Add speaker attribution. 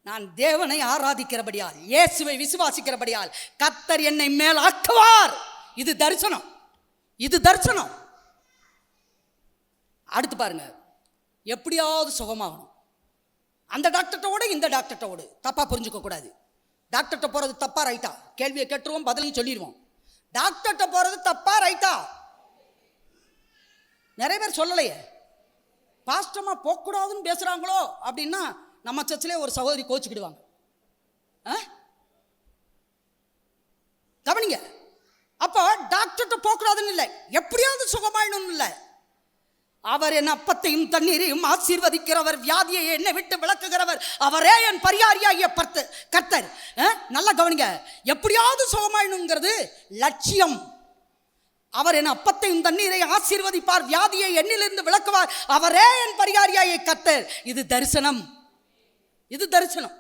Speaker 1: நான் தேவனை ஆராதிக்கிறபடியால், இயேசுவை விசுவாசிக்கிறபடியால் கர்த்தர் என்னை மேல் ஆக்குவார். இது தரிசனம், இது தரிசனம். அடுத்து பாருங்க, எப்படியாவது சுகமாகணும். அந்த டாக்டர்கிட்ட ஓடு, இந்த டாக்டர்கிட்ட ஓடு, தப்பா புரிஞ்சுக்க கூடாது. டாக்டர்கிட்ட போறது தப்பா ரைட்டா? கேள்வியை கேட்டுருவோம், பதிலையும் சொல்லிடுவோம். டாக்டர்கிட்ட போறது தப்பா ரைட்டா? நிறைய பேர் சொல்லலையே. பாஸ்டமா போகக்கூடாதுன்னு பேசுறாங்களோ அப்படின்னா நம்ம சர்ச்சிலே ஒரு சகோதரி கோச்சுக்கிடுவாங்க. கவனிங்க, அப்போ டாக்டர்கிட்ட போகக்கூடாதுன்னு இல்லை, எப்படியாவது சுகமாயிடணும் இல்லை. அவர் என் அப்பத்தையும் தண்ணீரையும் ஆசீர்வதிக்கிறவர், வியாதியை என்னை விட்டு விளக்குகிறவர், அவரே என் பரிகாரியாகிய கர்த்தர். நல்லா கவனிங்க, எப்படியாவது சுகமாயிடணுங்கிறது லட்சியம். அவர் என் அப்பத்தையும் தண்ணீரை ஆசீர்வதிப்பார், வியாதியை என்னிலிருந்து விளக்குவார், அவரே என் பரிகாரியாகிய கர்த்தர். இது தரிசனம், இது தரிசனம்.